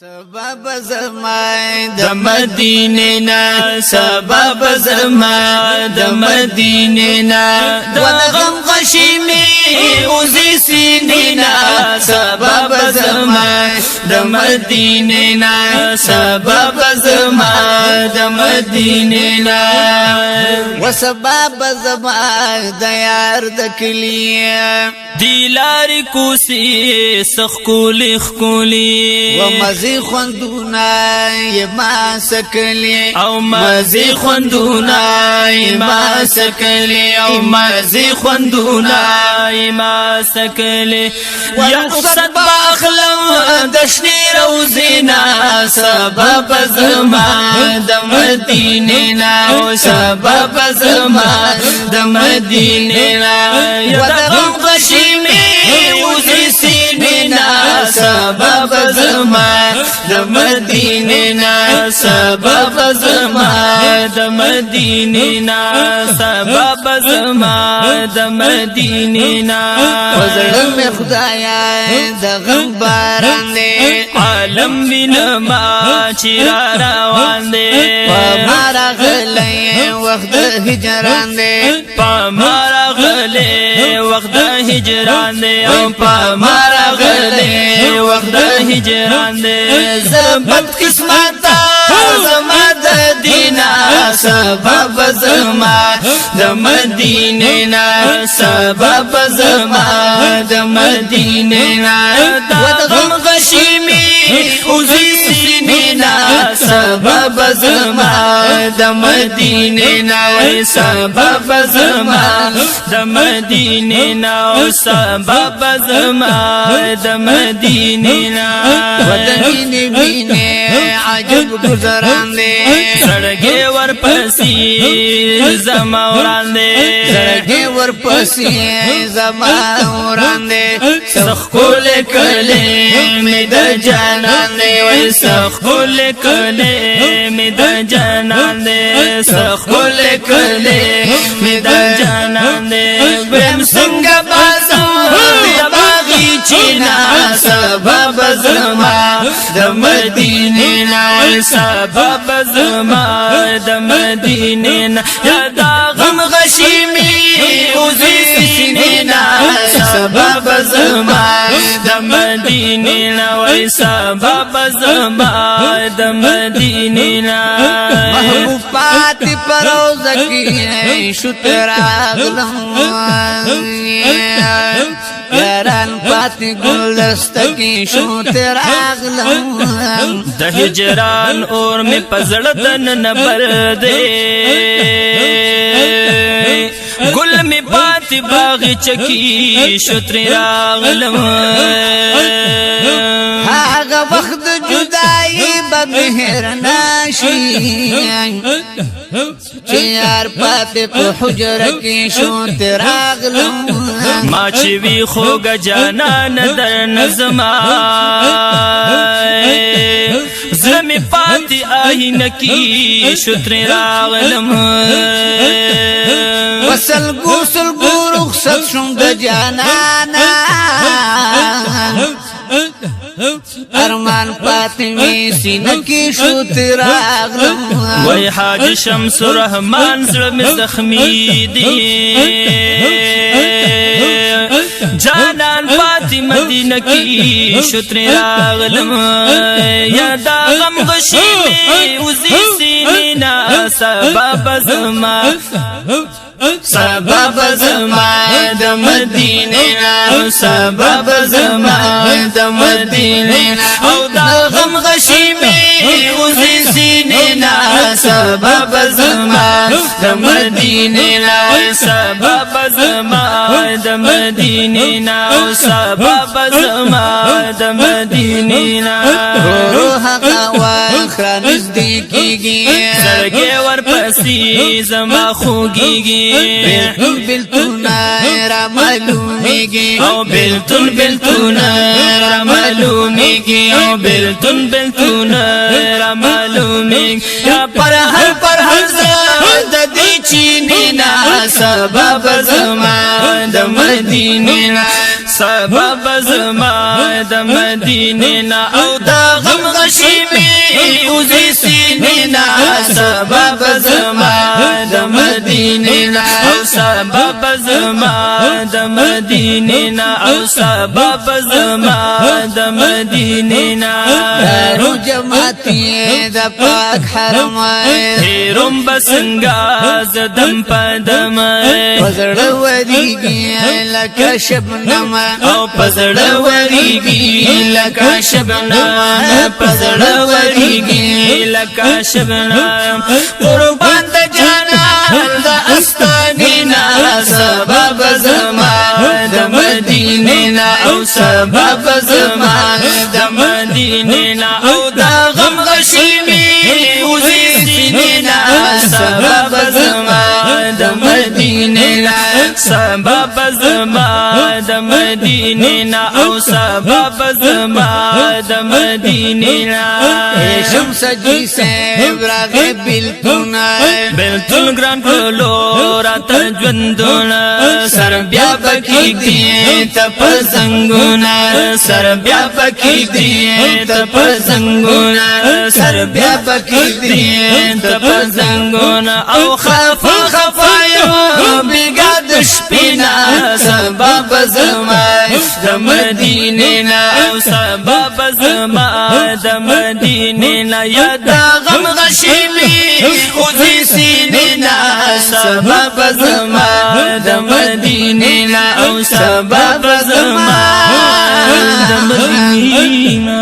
سبب زما د مدینه نا سبب زما د مدینه نا د غم غشیمی اوزی سینې نا سبب زما د مدینه نا سبب زما د مدینه نا وسبب زما د یار د کلی دی لاری کوسی سخکولی خکولی و مزی خوندونا ما سکلی او مزی خوندونا ما سکلی او مزی خوندونا ما سکلی یا قصد باخلم دشنی روزینا سبب زما د مدینه نا سبب زما د مدینه نا یا غم غشیمی وزی سینې نا سبب زما د مدینه نا سبب زما د مدینه نا سبب زما د مدینه نا وزړم خدایا د غم باران دې عالم وینما چې روان دې پمارا غلې وخت هجران دې پمارا غلې وخت هجران دې او پمارا غلې وخت هجران دې زبط قسمت زما د دینا سبب زما د مدینه نا سبب زما د مدینه نا د غم غشیمی اوزی سینې نا سبب زما د مدینه نا سبب زما د مدینه نا سبب زما د مدینه نا ودنی وینه عجب گزاران دې سړګي ورپسې زما وړاندې سړګي ورپسې زما وړاندې سخول کله می د جانان دی وای سخول کله می د جانان دی سخول کله می د جانان دی بهم څنګه بازو د باغی چینا سبب زما د مدینه نا سبب زما د مدینه نا یا دا غم غشیمی اوزی سینې نا سبب زما د مدینه نا وای سبب زما د مدینه نا محبوب پاتی پروز کی شتراغلم یاران پاتی گلدست کی شتراغلم د هجران اور می پزړدن نبر دے گل می پاتی باغ چکی شتر راغلم هاغه وخت جدائی بمهر ناشی چې یار پاتی په حجره کې شتراغلم ما چې وی خوګ جانان در نظما زمي پاتی آئین کی شتر راغلم وصل گوسل گو رخصت شم د جانانا ارمان پاتمی سینه کی شتراغلم وای حاج شمس الرحمن زړه زخمی دی جانان پاتی مدینه کی شتر راغلم یا دا غم غشیمی اوزی سینې نا سبب زما سبب زما د مدینه نا سبب زما د مدینه او دا غم غشیمی اوزی سینې نا سبب زما د مدینه نا سبب زما د مدینه نا سبب زما د مدینه نا روح هغه نزدیکیږي سړګي ورپسې زما خوږیږي بلتون را معلومیږي او بلتون را معلومیږي او بلتون را معلومیږي یا پر هر د دې چینې نا سبب زما د مدینه نا سبب زما د مدینه نا او دا غم غش مدینه او سبب زما د مدینه او سبب زما د مدینه دارو جماعتی د پاک حرم هیروم بسنگا زدم پدم پزړه وریږي لکه شبنم او پزړه وریږي لکه شبنم پزړه وریږي لکه شبنم قربان د جانان د استانینا سبب زما د مدینه او سبب زما د مدینه او د غم غشیمی وزي سینینا سبب زما د مدینه سبب زما د مدینه او سبب زما د مدینه شمس جی سے راغب بلتون گران کلو رات ژوندونه سر بیا پکې دی تپ زنګونه سر بیا پکې دی تپ زنګونه سر بیا پکې دی تپ زنګونه او خفا یو بیګا د شپینا سبب زما د مدینه او سبب زما د مدینه یا د غم غشیمی وزي سینینا سبب زما د مدینه او سبب زما د مدینه